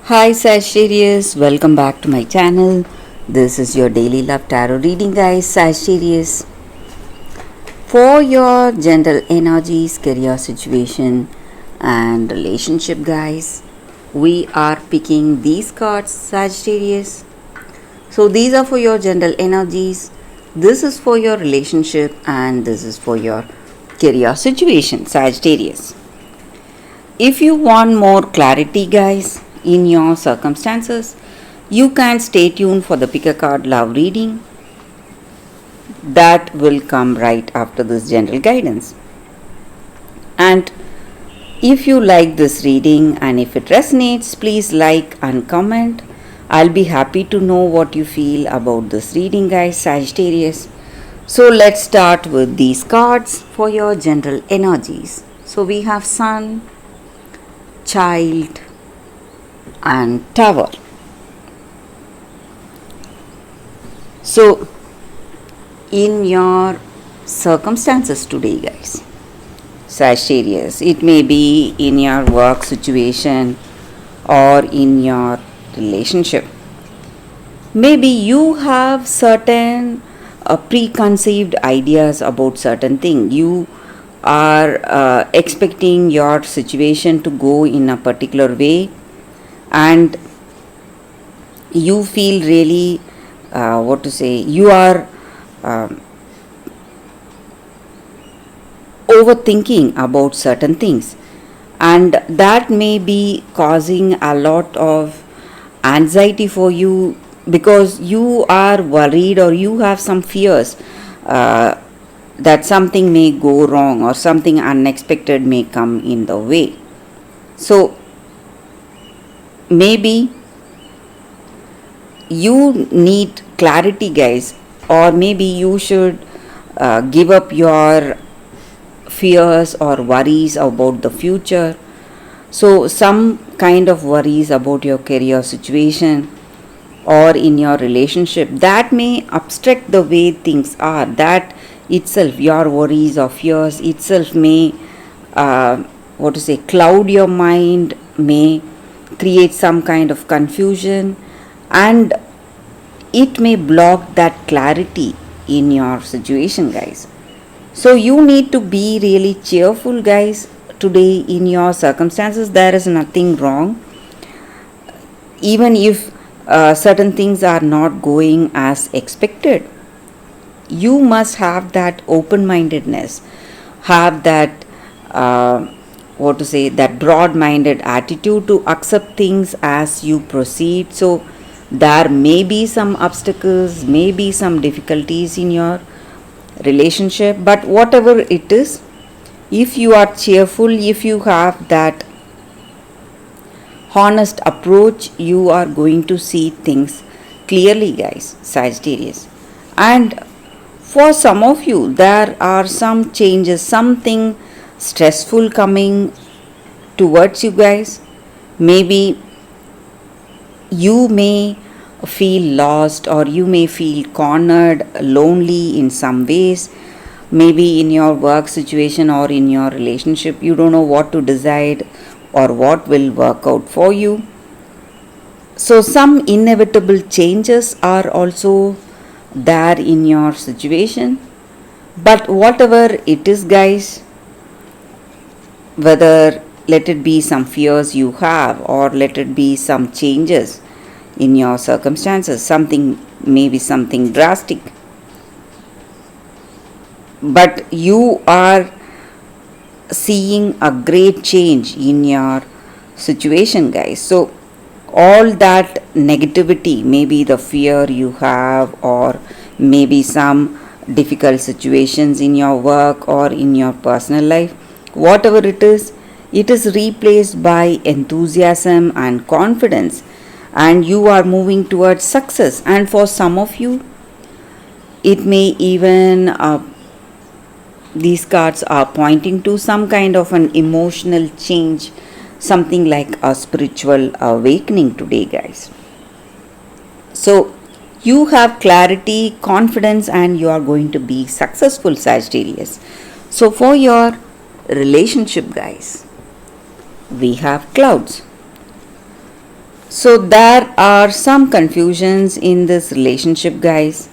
Hi Sagittarius, welcome back to my channel. This is your daily love tarot reading, guys. Sagittarius, for your general energies, career situation, and relationship, guys, we are picking these cards, Sagittarius. So, these are for your general energies, this is for your relationship, and this is for your career situation, Sagittarius. If you want more clarity, guys, in your circumstances, you can stay tuned for the pick a card love reading that will come right after this general guidance. And if you like this reading and if it resonates, please like and comment. I'll be happy to know what you feel about this reading, guys, Sagittarius. So let's start with these cards for your general energies. So we have Sun, Child, and Tower. So in your circumstances today, guys, Sagittarius, it may be in your work situation or in your relationship. Maybe you have certain preconceived ideas about certain thing. You are expecting your situation to go in a particular way, and you feel really you are overthinking about certain things, and that may be causing a lot of anxiety for you because you are worried or you have some fears that something may go wrong or something unexpected may come in the way. So maybe you need clarity, guys, or maybe you should give up your fears or worries about the future. So some kind of worries about your career situation or in your relationship that may obstruct the way things are. That itself, your worries or fears itself may cloud your mind, may create some kind of confusion, and it may block that clarity in your situation, guys. So you need to be really cheerful, guys, today in your circumstances. There is nothing wrong, even if certain things are not going as expected. You must have that open-mindedness, have that that broad-minded attitude to accept things as you proceed. So there may be some obstacles, may be some difficulties in your relationship, but whatever it is, if you are cheerful, if you have that honest approach, you are going to see things clearly, guys, Sagittarius. And for some of you, there are some changes, something stressful coming towards you, guys. Maybe you may feel lost or you may feel cornered, lonely in some ways. Maybe in your work situation or in your relationship, you don't know what to decide or what will work out for you. So some inevitable changes are also there in your situation. But whatever it is, guys, whether let it be some fears you have or let it be some changes in your circumstances, something, maybe something drastic, but you are seeing a great change in your situation, guys. So all that negativity, maybe the fear you have or maybe some difficult situations in your work or in your personal life, whatever it is replaced by enthusiasm and confidence, and you are moving towards success. And for some of you, it may even these cards are pointing to some kind of an emotional change, something like a spiritual awakening today, guys. So you have clarity, confidence, and you are going to be successful, Sagittarius. So for your relationship, guys, we have Clouds. So there are some confusions in this relationship, guys.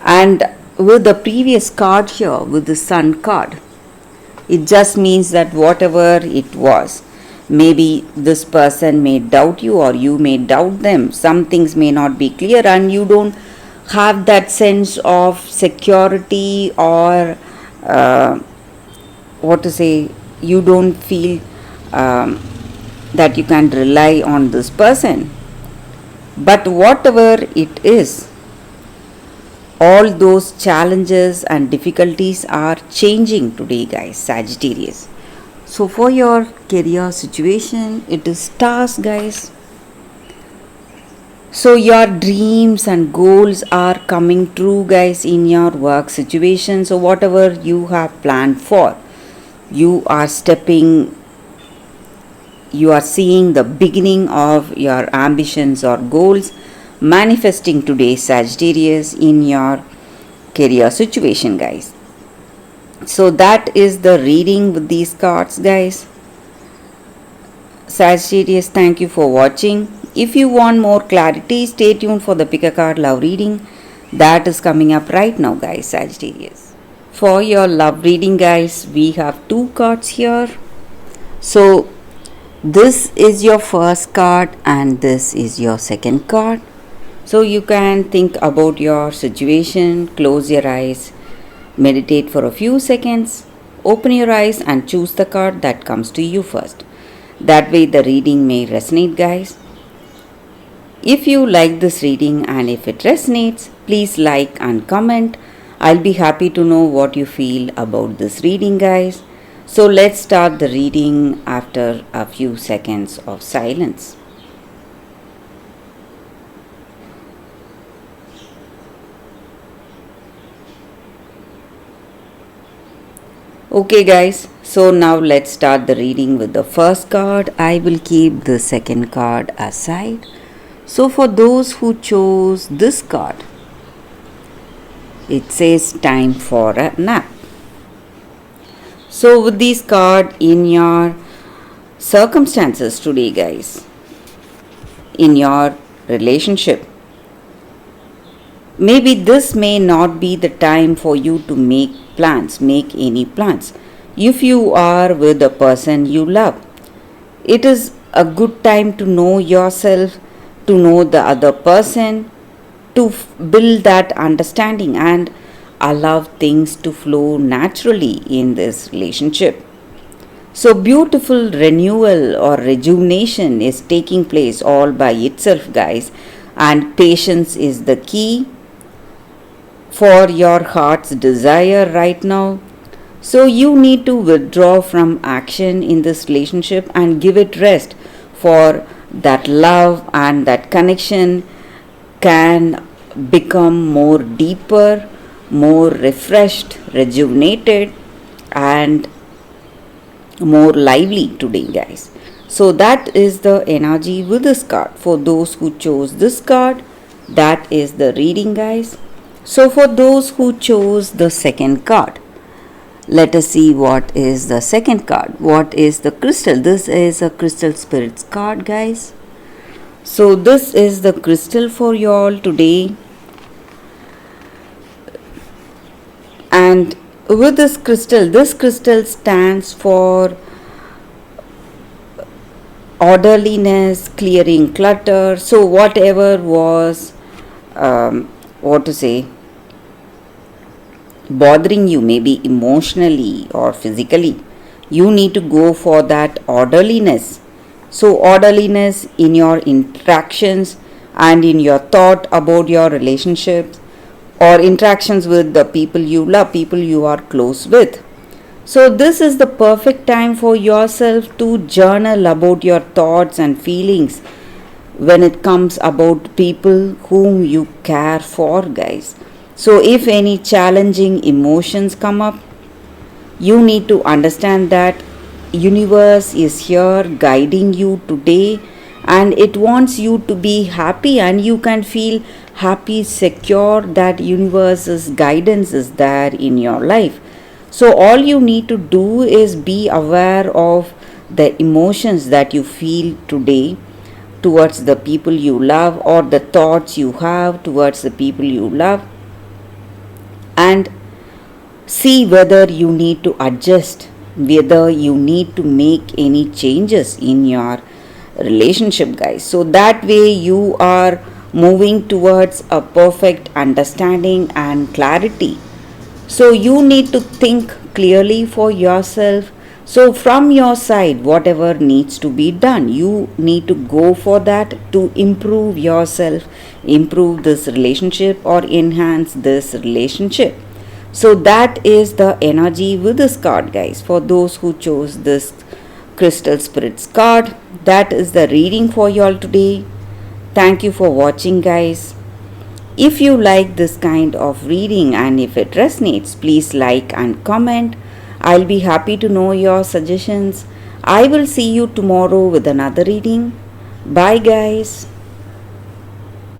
And with the previous card here, with the Sun card, it just means that whatever it was, maybe this person may doubt you or you may doubt them. Some things may not be clear and you don't have that sense of security or what to say, you don't feel that you can rely on this person. But whatever it is, all those challenges and difficulties are changing today, guys, Sagittarius. So for your career situation, it is stars, guys. So your dreams and goals are coming true, guys, in your work situation. So whatever you have planned for, you are seeing the beginning of your ambitions or goals manifesting today, Sagittarius, in your career situation, guys. So that is the reading with these cards, guys. Sagittarius, thank you for watching. If you want more clarity, stay tuned for the pick a card love reading that is coming up right now, guys, Sagittarius. For your love reading, guys, we have two cards here. So this is your first card and this is your second card. So you can think about your situation, close your eyes, meditate for a few seconds, open your eyes and choose the card that comes to you first. That way the reading may resonate, guys. If you like this reading and if it resonates, please like and comment. I'll be happy to know what you feel about this reading, guys. So let's start the reading after a few seconds of silence. Okay, guys, so now let's start the reading with the first card. I will keep the second card aside. So for those who chose this card, it says time for a nap. So with this card in your circumstances today, guys, in your relationship, maybe this may not be the time for you to make any plans. If you are with the person you love, it is a good time to know yourself, to know the other person, to build that understanding and allow things to flow naturally in this relationship. So beautiful renewal or rejuvenation is taking place all by itself, guys, and patience is the key for your heart's desire right now. So you need to withdraw from action in this relationship and give it rest, for that love and that connection can become more deeper, more refreshed, rejuvenated and more lively today, guys. So that is the energy with this card. For those who chose this card, that is the reading, guys. So for those who chose the second card, let us see what is the second card. What is the crystal? This is a crystal spirits card, guys. So this is the crystal for you all today. And with this crystal stands for orderliness, clearing clutter. So whatever was bothering you, maybe emotionally or physically, you need to go for that orderliness. So orderliness in your interactions and in your thought about your relationships or interactions with the people you love, people you are close with. So this is the perfect time for yourself to journal about your thoughts and feelings when it comes about people whom you care for, guys. So if any challenging emotions come up, you need to understand that universe is here guiding you today and it wants you to be happy, and you can feel happy, secure that universe's guidance is there in your life. So all you need to do is be aware of the emotions that you feel today towards the people you love, or the thoughts you have towards the people you love, and see whether you need to adjust, whether you need to make any changes in your relationship, guys. So that way you are moving towards a perfect understanding and clarity. So you need to think clearly for yourself. So from your side, whatever needs to be done, you need to go for that to improve yourself, improve this relationship, or enhance this relationship. So that is the energy with this card, guys. For those who chose this Crystal Spirits card, that is the reading for y'all today. Thank you for watching, guys. If you like this kind of reading and if it resonates, please like and comment. I'll be happy to know your suggestions. I will see you tomorrow with another reading. Bye, guys.